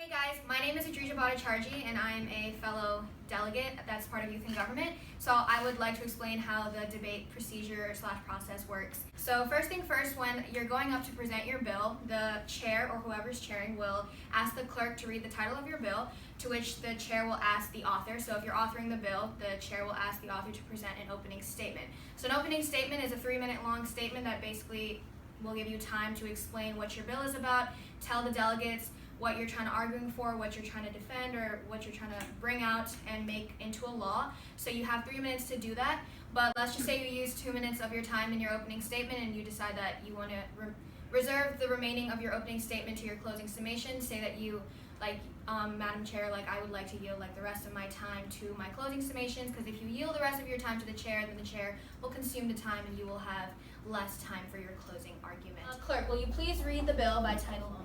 Hey guys, my name is Adrija and I'm a fellow delegate that's part of Youth in Government. So I would like to explain how the debate procedure/process works. So first thing first, when you're going up to present your bill, the chair or whoever's chairing will ask the clerk to read the title of your bill, to which the chair will ask the author. So if you're authoring the bill, the chair will ask the author to present an opening statement. So an opening statement is a 3-minute long statement that basically will give you time to explain what your bill is about, tell the delegates what you're trying to argue for, what you're trying to defend, or what you're trying to bring out and make into a law. So you have 3 minutes to do that, but let's just say you use 2 minutes of your time in your opening statement and you decide that you want to reserve the remaining of your opening statement to your closing summation. Say that you, Madam Chair, I would like to yield the rest of my time to my closing summations, because if you yield the rest of your time to the chair, then the chair will consume the time and you will have less time for your closing argument. Clerk, will you please read the bill by title only?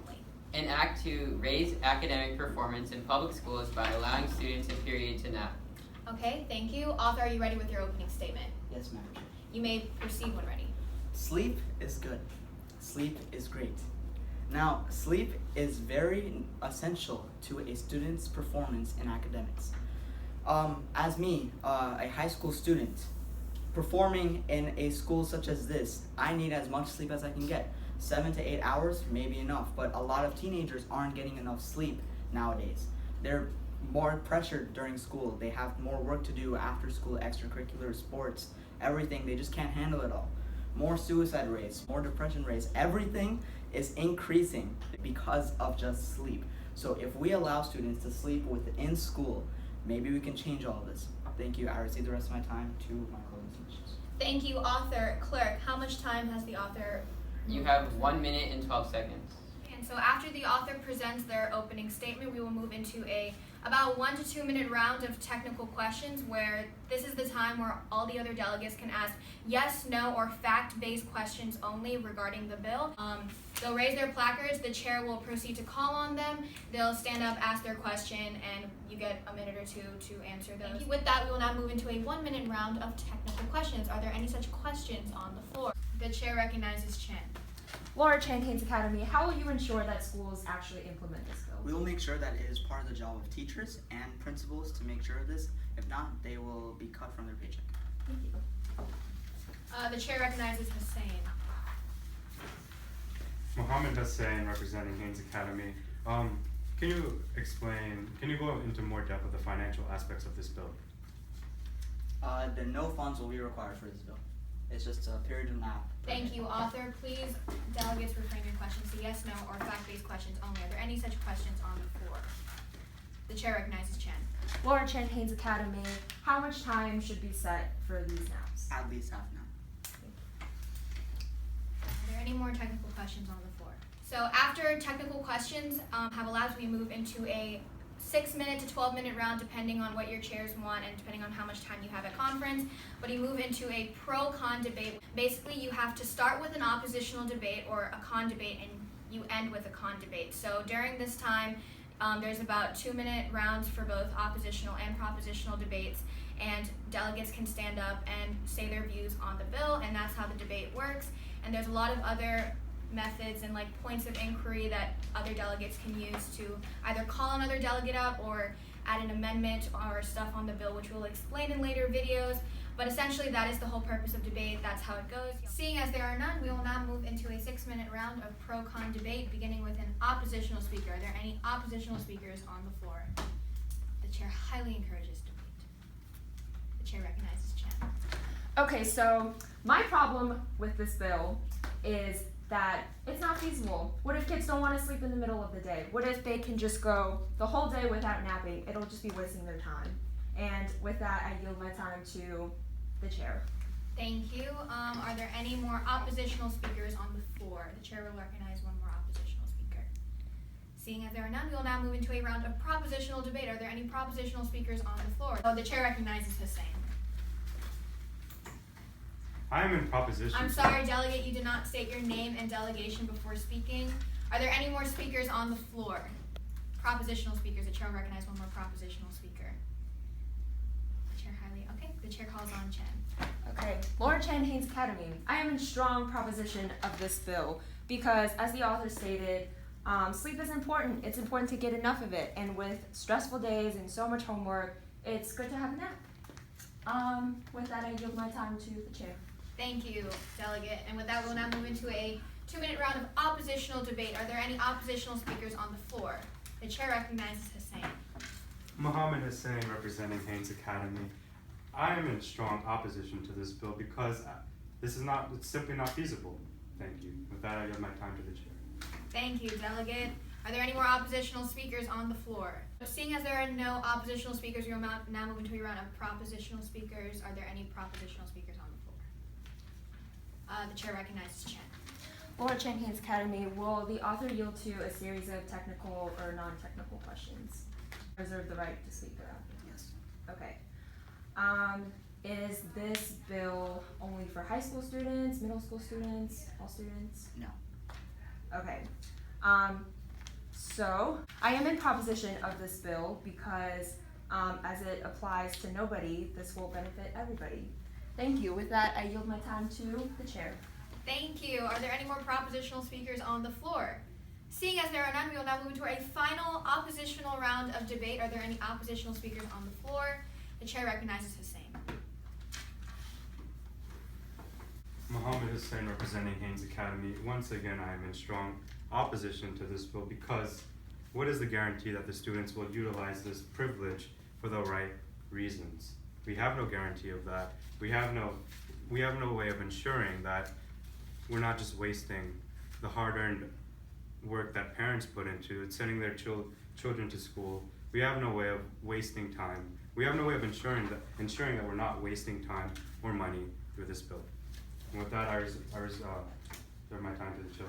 An act to raise academic performance in public schools by allowing students a period to nap. Okay, thank you. Author, are you ready with your opening statement? Yes, Madam Chair. You may proceed when ready. Sleep is good. Sleep is great. Now, sleep is very essential to a student's performance in academics. As me, a high school student, performing in a school such as this, I need as much sleep as I can get. 7 to 8 hours may be enough, but a lot of teenagers aren't getting enough sleep nowadays. They're more pressured during school. They have more work to do after school, extracurricular, sports, everything. They just can't handle it all. More suicide rates, more depression rates, everything is increasing because of just sleep. So if we allow students to sleep within school, maybe we can change all of this. Thank you. I receive the rest of my time to my closing submissions. Thank you, author. Clerk, how much time has the author? You have 1 minute and 12 seconds. And so after the author presents their opening statement, we will move into a about 1 to 2 minute round of technical questions, where this is the time where all the other delegates can ask yes, no, or fact-based questions only regarding the bill. They'll raise their placards, the chair will proceed to call on them, they'll stand up, ask their question, and you get a minute or two to answer those. With that, we will now move into a 1 minute round of technical questions. Are there any such questions on the floor? The chair recognizes Chen. Laura Chen, Haynes Academy, how will you ensure that schools actually implement this bill? We will make sure that it is part of the job of teachers and principals to make sure of this. If not, they will be cut from their paycheck. Thank you. The chair recognizes Hussein. Mohammed Hussein, representing Haynes Academy. Can you go into more depth of the financial aspects of this bill? No funds will be required for this bill. It's just a period of nap. Thank you, author. Please, delegates, refrain your questions to yes, no, or fact-based questions only. Are there any such questions on the floor? The chair recognizes Chen. Laura Chen, Haynes Academy, how much time should be set for these naps? At least half an hour. Are there any more technical questions on the floor? So after technical questions have elapsed, we move into a 6-minute to 12-minute round, depending on what your chairs want and depending on how much time you have at conference. But you move into a pro-con debate. Basically, you have to start with an oppositional debate or a con debate, and you end with a con debate. So during this time, there's about 2-minute rounds for both oppositional and propositional debates, and delegates can stand up and say their views on the bill, and that's how the debate works. And there's a lot of other methods and points of inquiry that other delegates can use to either call another delegate out or add an amendment or stuff on the bill, which we'll explain in later videos. But essentially, that is the whole purpose of debate. That's how it goes. Seeing as there are none, we will now move into a 6-minute round of pro-con debate, beginning with an oppositional speaker. Are there any oppositional speakers on the floor? The chair highly encourages debate. The chair recognizes Chen. Okay, so my problem with this bill is that it's not feasible. What if kids don't want to sleep in the middle of the day? What if they can just go the whole day without napping? It'll just be wasting their time. And with that, I yield my time to the chair. Thank you. Are there any more oppositional speakers on the floor? The chair will recognize one more oppositional speaker. Seeing as there are none, we will now move into a round of propositional debate. Are there any propositional speakers on the floor? Oh, the chair recognizes Hussein. I am in proposition. I'm sorry, delegate, you did not state your name and delegation before speaking. Are there any more speakers on the floor? Propositional speakers. The chair will recognize one more propositional speaker. The chair the chair calls on Chen. Okay, Laura Chen, Haynes Academy. I am in strong proposition of this bill because, as the author stated, Sleep is important. It's important to get enough of it. And with stressful days and so much homework, it's good to have a nap. With that, I yield my time to the chair. Thank you, Delegate. And with that, we'll now move into a 2-minute round of oppositional debate. Are there any oppositional speakers on the floor? The chair recognizes Hussein. Mohammed Hussein, representing Haynes Academy. I am in strong opposition to this bill because it's simply not feasible. Thank you. With that, I give my time to the chair. Thank you, Delegate. Are there any more oppositional speakers on the floor? Seeing as there are no oppositional speakers, we will now move into a round of propositional speakers. Are there any propositional speakers on the floor? The chair recognizes Chen. For Chen Haynes Academy, will the author yield to a series of technical or non-technical questions? Reserve the right to speak thereafter. Yes. Okay. Is this bill only for high school students, middle school students, all students? No. Okay. So I am in proposition of this bill because as it applies to nobody, this will benefit everybody. Thank you. With that, I yield my time to the chair. Thank you. Are there any more propositional speakers on the floor? Seeing as there are none, we will now move into a final oppositional round of debate. Are there any oppositional speakers on the floor? The chair recognizes Hussein. Mohammed Hussein, representing Haynes Academy. Once again, I am in strong opposition to this bill because what is the guarantee that the students will utilize this privilege for the right reasons? We have no guarantee of that. We have no way of ensuring that we're not just wasting the hard-earned work that parents put into it, sending their children to school. We have no way of wasting time. We have no way of ensuring that we're not wasting time or money through this bill. And with that, I reserve my time to the chair.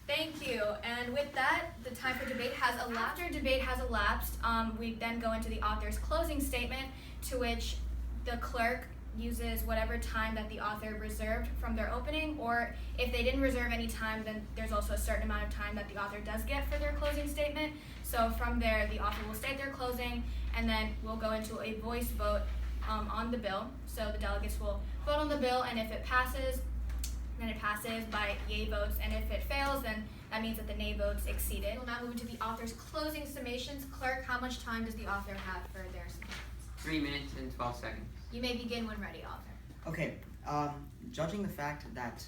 Thank you. And with that, the time for debate has elapsed. After debate has elapsed, we then go into the author's closing statement, to which the clerk uses whatever time that the author reserved from their opening, or if they didn't reserve any time, then there's also a certain amount of time that the author does get for their closing statement. So from there, the author will state their closing, and then we'll go into a voice vote on the bill. So the delegates will vote on the bill, and if it passes, then it passes by yay votes, and if it fails, then that means that the nay votes exceeded. We'll now move into the author's closing summations. Clerk, how much time does the author have for their summations? 3 minutes and 12 seconds. You may begin when ready, author. Okay. Judging the fact that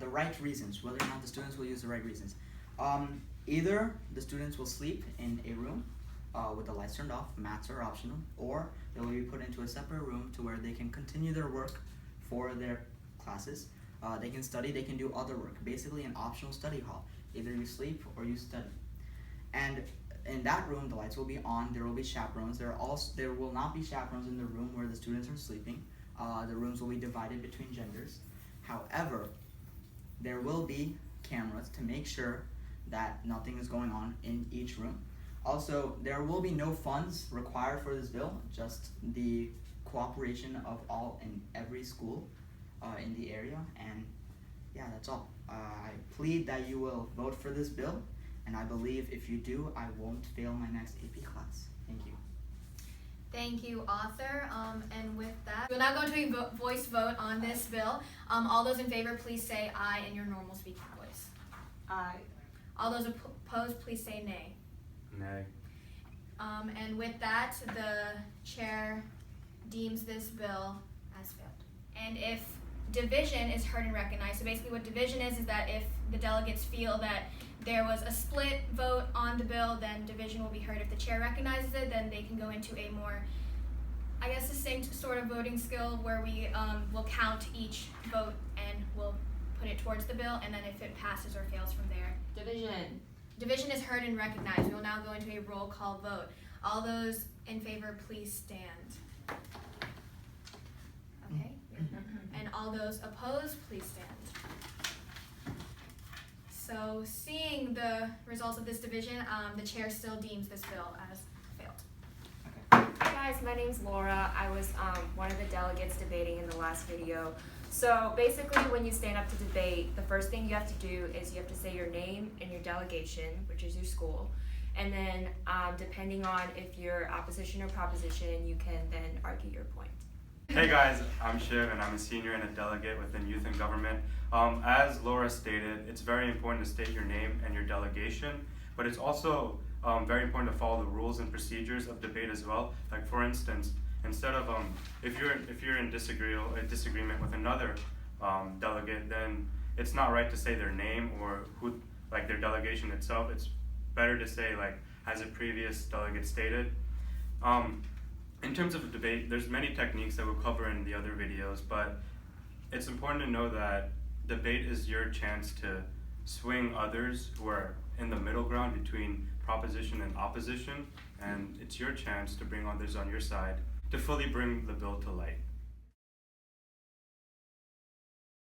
the right reasons, whether or not the students will use the right reasons, either the students will sleep in a room with the lights turned off, mats are optional, or they will be put into a separate room to where they can continue their work for their classes. They can study, they can do other work, basically an optional study hall. Either you sleep or you study. And in that room, the lights will be on, there will be chaperones. There will not be chaperones in the room where the students are sleeping. The rooms will be divided between genders. However, there will be cameras to make sure that nothing is going on in each room. Also, there will be no funds required for this bill, just the cooperation of all and every school in the area, and yeah, that's all. I plead that you will vote for this bill, and I believe if you do, I won't fail my next AP class. Thank you. Thank you, author. And with that, we'll now go into a voice vote on this bill. All those in favor, please say aye in your normal speaking voice. Aye. All those opposed, please say nay. Nay. And with that, the chair deems this bill as failed. And if division is heard and recognized, so basically what division is that if the delegates feel that there was a split vote on the bill, then division will be heard. If the chair recognizes it, then they can go into a more, I guess, succinct sort of voting skill where we will count each vote and we'll put it towards the bill, and then if it passes or fails from there. Division. Division is heard and recognized. We will now go into a roll call vote. All those in favor, please stand. Okay. And all those opposed, please stand. So seeing the results of this division, the chair still deems this bill as failed. Hi guys, my name's Laura. I was one of the delegates debating in the last video. So basically when you stand up to debate, the first thing you have to do is you have to say your name and your delegation, which is your school. And then depending on if you're opposition or proposition, you can then argue your point. Hey guys, I'm Shiv and I'm a senior and a delegate within Youth and Government. As Laura stated, it's very important to state your name and your delegation, but it's also very important to follow the rules and procedures of debate as well. Like for instance, instead of if you're in disagreement with another delegate, then it's not right to say their name or who, like their delegation itself. It's better to say, like as a previous delegate stated. In terms of a debate, there's many techniques that we'll cover in the other videos, but it's important to know that debate is your chance to swing others who are in the middle ground between proposition and opposition, and it's your chance to bring others on your side to fully bring the bill to light.